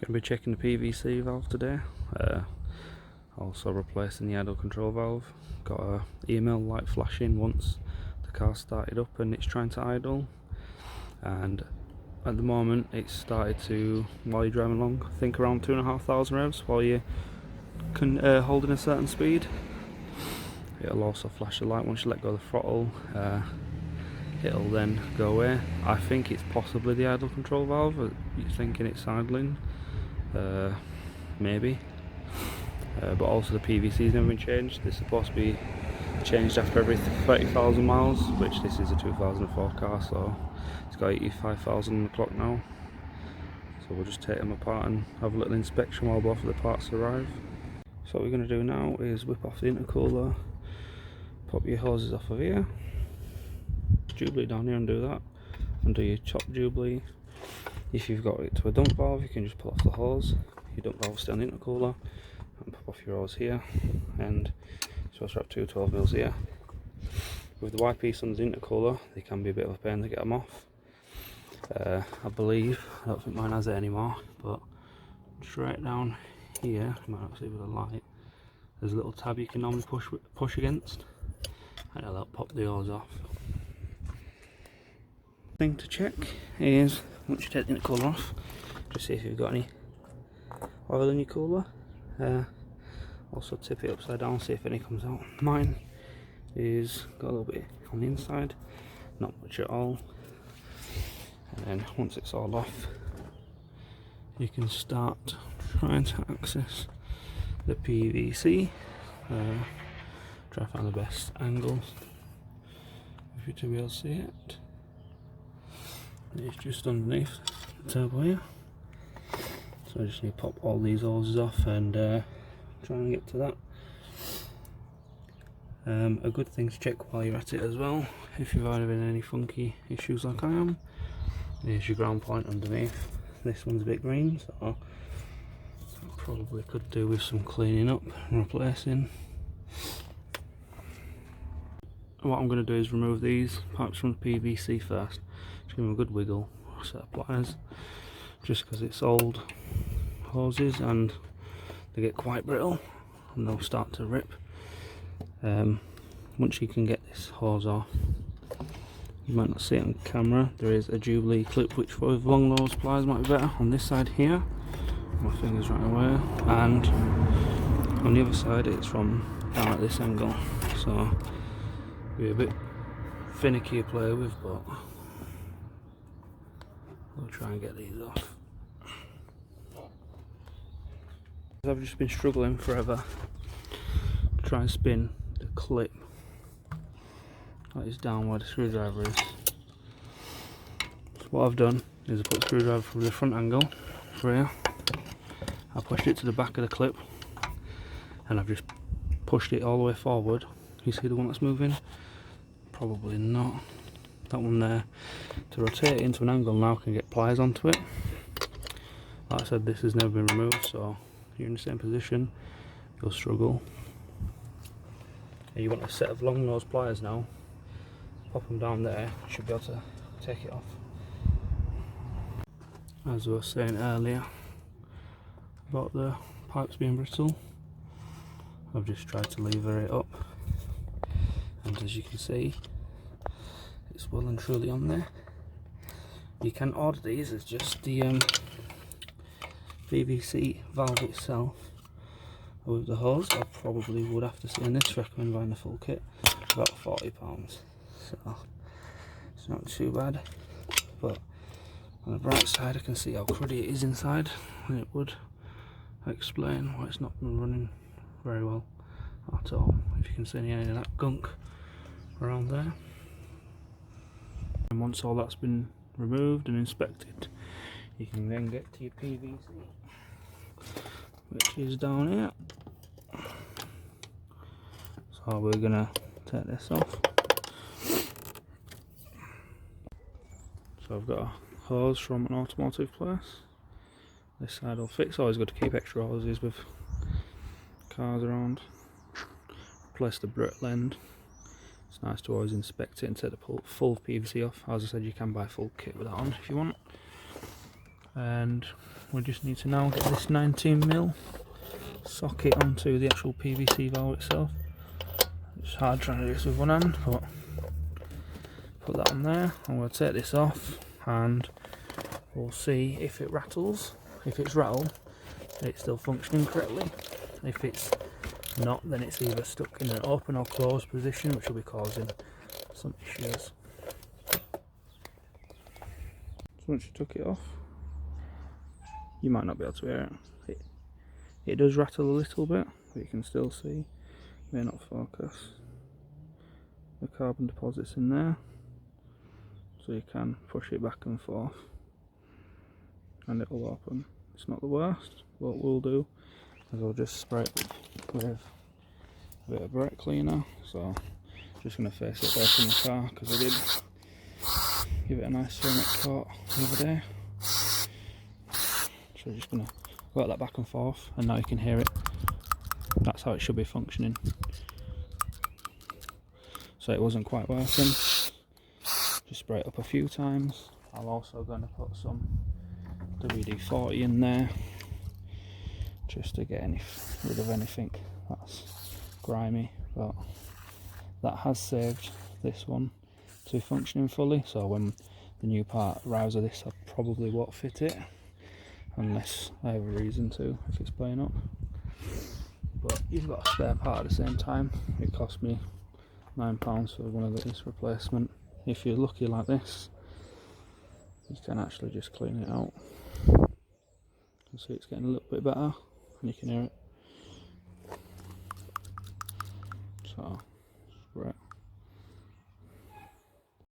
Going to be checking the PVC valve today, also replacing the idle control valve. Got a email light flashing once the car started up and it's trying to idle, and at the moment it's started to, while you're driving along, I think around 2,500 revs while you're holding a certain speed. It'll also flash the light once you let go of the throttle. It'll then go away. I think it's possibly the idle control valve. You're thinking it's idling, maybe, but also the PVC's never been changed. They're supposed to be changed after every 30,000 miles, which this is a 2004 car, so it's got 85,000 on the clock now. So we'll just take them apart and have a little inspection while both of the parts arrive. So what we're going to do now is whip off the intercooler, pop your hoses off of here, jubilee down here and do that, and do your top jubilee. If you've got it to a dump valve, you can just pull off the hose, your dump valve will stay on the intercooler, and pop off your hose here, and you're supposed to have two 12mm here. With the Y piece on the intercooler, they can be a bit of a pain to get them off. I believe, I don't think mine has it anymore, but straight down here, you might not see with the light, there's a little tab you can normally push against, and it'll help pop the hose off. Thing to check is, once you take the intercooler off, just see if you've got any oil in your cooler. Also tip it upside down, see if any comes out. Mine is got a little bit on the inside, not much at all. And then once it's all off, you can start trying to access the PVC. Try to find the best angle for you to be able to see it. It's just underneath the turbo here, so I just need to pop all these hoses off and try and get to that. A good thing to check while you're at it as well, if you've had any funky issues like I am, is your ground point underneath. This one's a bit green, so I probably could do with some cleaning up and replacing. What I'm going to do is remove these parts from the PVC first. Just give them a good wiggle, set of pliers, just because it's old hoses and they get quite brittle and they'll start to rip. Once you can get this hose off, you might not see it on camera, there is a jubilee clip which with long those pliers might be better. On this side here, my finger's right away, and on the other side it's from down at this angle, so be a bit finicky to play with, but we'll try and get these off. I've just been struggling forever to try and spin the clip that is down where the screwdriver is. So what I've done is I put the screwdriver from the front angle for here, I pushed it to the back of the clip, and I've just pushed it all the way forward. You see the one that's moving? Probably not. That one there. To rotate it into an angle now, I can get pliers onto it. Like I said, this has never been removed, so you're in the same position, you'll struggle. And you want a set of long nose pliers now, pop them down there, you should be able to take it off. As I was saying earlier about the pipes being brittle, I've just tried to lever it up, and as you can see, it's well and truly on there. You can order these as just the PVC valve itself with the hose. I probably would have to say in this, recommend buying the full kit, about £40, so it's not too bad. But on the bright side, I can see how cruddy it is inside, and it would explain why it's not been running very well at all, if you can see any of that gunk around there. And once all that's been removed and inspected, you can then get to your PVC, which is down here. So we're gonna take this off. So I've got a hose from an automotive place. This side will fit. It's always good to keep extra hoses with cars around. Replace the brittle end. It's nice to always inspect it and take the full PVC off. As I said, you can buy a full kit with that on if you want. and we just need to now get this 19mm socket onto the actual PVC valve itself. It's hard trying to do this with one hand, but put that on there, and we'll take this off and we'll see if it rattles. If it's rattled, it's still functioning correctly. If it's not, then it's either stuck in an open or closed position, which will be causing some issues. So once you took it off, you might not be able to hear it. It does rattle a little bit, but you can still see. May not focus. The carbon deposits in there, so you can push it back and forth, and it will open. It's not the worst. What we'll do is I'll just spray it with a bit of brake cleaner. So just going to face it away from the car, because I did give it a nice ceramic coat the other day. So just going to work that back and forth, and now you can hear it. That's how it should be functioning. So it wasn't quite working. Just spray it up a few times. I'm also going to put some WD-40 in there, just to get rid of anything that's grimy, but that has saved this one to functioning fully. So when the new part arrives of this, I probably won't fit it unless I have a reason to, if it's playing up. But you've got a spare part at the same time. It cost me £9 for one of this replacement. If you're lucky like this, you can actually just clean it out. You can see it's getting a little bit better, and you can hear it. So, great.